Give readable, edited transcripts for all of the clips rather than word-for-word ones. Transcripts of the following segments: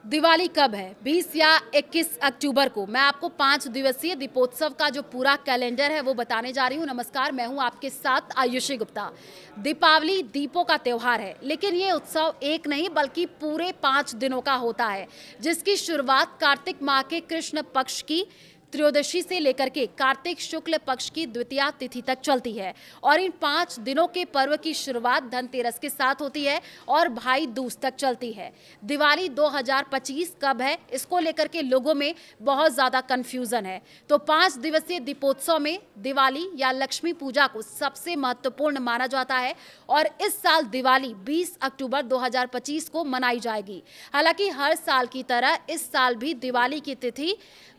दिवाली कब है? 20 या 21 अक्टूबर को। मैं आपको 5 दिवसीय दीपोत्सव का जो पूरा कैलेंडर है वो बताने जा रही हूँ। नमस्कार, मैं हूँ आपके साथ आयुषी गुप्ता। दीपावली दीपों का त्योहार है, लेकिन ये उत्सव एक नहीं बल्कि पूरे 5 दिनों का होता है, जिसकी शुरुआत कार्तिक माह के कृष्ण पक्ष की त्रयोदशी से लेकर के कार्तिक शुक्ल पक्ष की द्वितीया तिथि तक चलती है। और इन 5 दिनों के पर्व की शुरुआत धनतेरस के साथ होती है और भाई दूज तक चलती है। दिवाली 2025 कब है, इसको लेकर के लोगों में बहुत ज़्यादा कंफ्यूजन है। तो 5 दिवसीय दीपोत्सव में दिवाली या लक्ष्मी पूजा को सबसे महत्वपूर्ण माना जाता है और इस साल दिवाली 20 अक्टूबर 2025 को मनाई जाएगी। हालांकि हर साल की तरह इस साल भी दिवाली की तिथि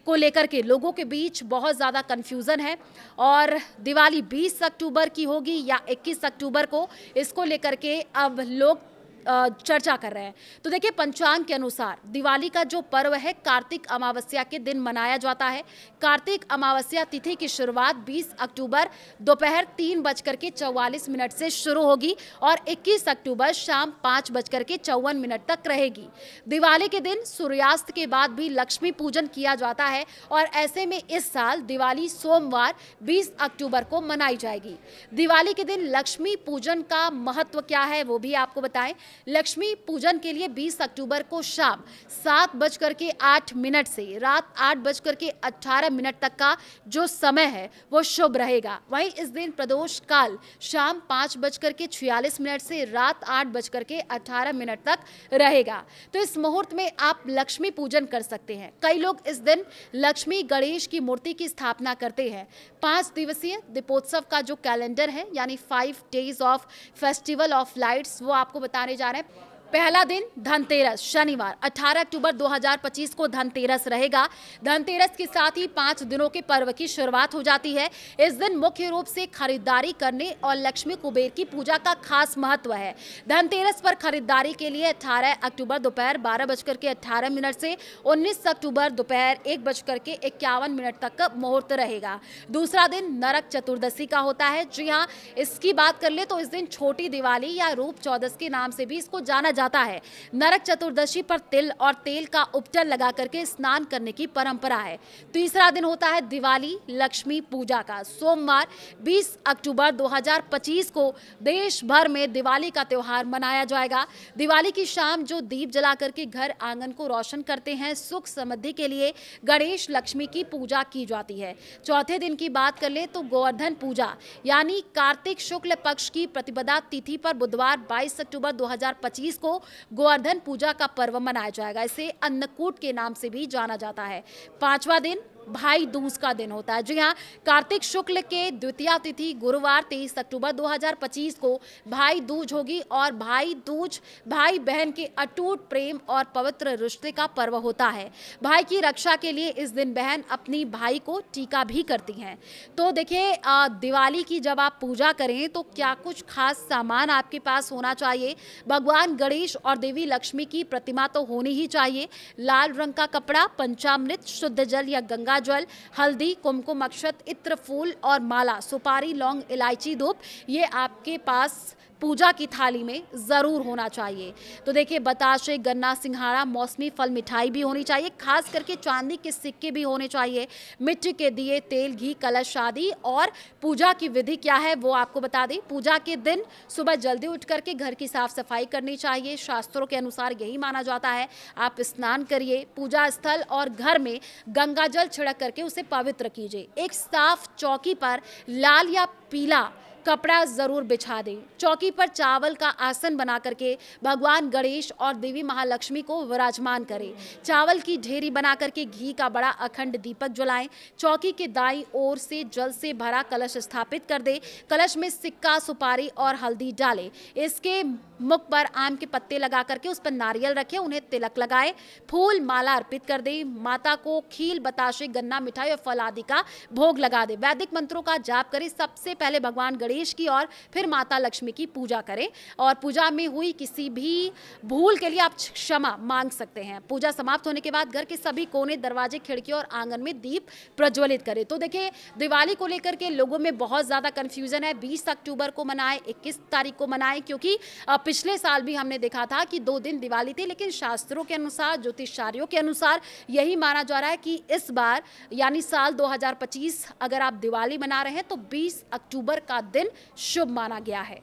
को लेकर के लोगों के बीच बहुत ज़्यादा कन्फ्यूज़न है और दिवाली 20 अक्टूबर की होगी या 21 अक्टूबर को, इसको लेकर के अब लोग चर्चा कर रहे हैं। तो देखिए, पंचांग के अनुसार दिवाली का जो पर्व है कार्तिक अमावस्या के दिन मनाया जाता है। कार्तिक अमावस्या तिथि की शुरुआत 20 अक्टूबर दोपहर 3:44 से शुरू होगी और 21 अक्टूबर शाम 5:54 तक रहेगी। दिवाली के दिन सूर्यास्त के बाद भी लक्ष्मी पूजन किया जाता है और ऐसे में इस साल दिवाली सोमवार 20 अक्टूबर को मनाई जाएगी। दिवाली के दिन लक्ष्मी पूजन का महत्व क्या है वो भी आपको बताएं। लक्ष्मी पूजन के लिए 20 अक्टूबर को शाम 7:08 से रात 8:18 तक का जो समय है वो शुभ रहेगा। वहीं इस दिन प्रदोष काल शाम 5:46 से रात 8:18 तक रहेगा। तो इस मुहूर्त में आप लक्ष्मी पूजन कर सकते हैं। कई लोग इस दिन लक्ष्मी गणेश की मूर्ति की स्थापना करते हैं। 5 दिवसीय दीपोत्सव का जो कैलेंडर है यानी 5 days of festival of lights वो आपको बताने जा रहे हैं। पहला दिन धनतेरस शनिवार 18 अक्टूबर 2025 को धनतेरस रहेगा। धनतेरस के साथ ही 5 दिनों के पर्व की शुरुआत हो जाती है। इस दिन मुख्य रूप से खरीदारी करने और लक्ष्मी कुबेर की पूजा का खास महत्व है। धनतेरस पर खरीदारी के लिए 18 अक्टूबर दोपहर 12:18 से 19 अक्टूबर दोपहर 1:51 तक का मुहूर्त रहेगा। दूसरा दिन नरक चतुर्दशी का होता है। जी हाँ, इसकी बात कर ले तो इस दिन छोटी दिवाली या रूप चौदस के नाम से भी इसको जाना जाता है। नरक चतुर्दशी पर तिल और तेल का उपटन लगा करके स्नान करने की परंपरा है। तीसरा दिन होता है दिवाली लक्ष्मी पूजा का। सोमवार 20 अक्टूबर 2025 को देश भर में दिवाली का त्योहार मनाया जाएगा। दिवाली की शाम जो दीप जला करके घर आंगन को रोशन करते हैं, सुख समृद्धि के लिए गणेश लक्ष्मी की पूजा की जाती है। चौथे दिन की बात कर ले तो गोवर्धन पूजा यानी कार्तिक शुक्ल पक्ष की प्रतिपदा तिथि पर बुधवार 22 अक्टूबर 2025 को गोवर्धन पूजा का पर्व मनाया जाएगा। इसे अन्नकूट के नाम से भी जाना जाता है। 5वां दिन भाई दूज का दिन होता है। जी हाँ, कार्तिक शुक्ल के द्वितीया तिथि गुरुवार 23 अक्टूबर 2025 को भाई दूज होगी और भाई दूज भाई बहन के अटूट प्रेम और पवित्र रिश्ते का पर्व होता है। भाई की रक्षा के लिए इस दिन बहन अपनी भाई को टीका भी करती हैं। तो देखिए, दिवाली की जब आप पूजा करें तो क्या कुछ खास सामान आपके पास होना चाहिए। भगवान गणेश और देवी लक्ष्मी की प्रतिमा तो होनी ही चाहिए। लाल रंग का कपड़ा, पंचामृत, शुद्ध जल या गंगा जल, हल्दी, कुमकुम, अक्षत, इत्र, फूल और माला, सुपारी, लौंग, इलायची, धूप, ये आपके पास पूजा की थाली में जरूर होना चाहिए। तो देखिए, बताशे, गन्ना, सिंघाड़ा, मौसमी फल, मिठाई भी होनी चाहिए। खास करके चांदी के सिक्के भी होने चाहिए। मिट्टी के दिए, तेल, घी, कलश आदि। और पूजा की विधि क्या है वो आपको बता दें। पूजा के दिन सुबह जल्दी उठ करके घर की साफ सफाई करनी चाहिए। शास्त्रों के अनुसार यही माना जाता है। आप स्नान करिए, पूजा स्थल और घर में गंगा जल छिड़क करके उसे पवित्र कीजिए। एक साफ चौकी पर लाल या पीला कपड़ा जरूर बिछा दें। चौकी पर चावल का आसन बना करके भगवान गणेश और देवी महालक्ष्मी को विराजमान करें। चावल की ढेरी बना करके घी का बड़ा अखंड दीपक जलाएं। चौकी के दाईं ओर से जल से भरा कलश स्थापित कर दें। कलश में सिक्का, सुपारी और हल्दी डालें। इसके मुख पर आम के पत्ते लगा करके उस पर नारियल रखें, उन्हें तिलक लगाएं। फूल माला अर्पित कर दें। माता को खील, बताशे, गन्ना, मिठाई और फल आदि का भोग लगा दें। वैदिक मंत्रों का जाप करें। सबसे पहले भगवान गणेश गणेश की और फिर माता लक्ष्मी की पूजा करें और पूजा में हुई किसी भी भूल के लिए आप क्षमा मांग सकते हैं। पूजा समाप्त होने के बाद घर के सभी कोने, दरवाजे, खिड़की और आंगन में दीप प्रज्वलित करें। तो देखिए, दिवाली को लेकर के लोगों में बहुत ज़्यादा कन्फ्यूजन है। 20 अक्टूबर को मनाएं, 21 तारीख को मनाएं, क्योंकि पिछले साल भी हमने देखा था कि 2 दिन दिवाली थी, लेकिन शास्त्रों के अनुसार, ज्योतिषारियों के अनुसार यही माना जा रहा है कि इस बार यानी साल 2025 अगर आप दिवाली मना रहे हैं तो 20 अक्टूबर का दिन शुभ माना गया है।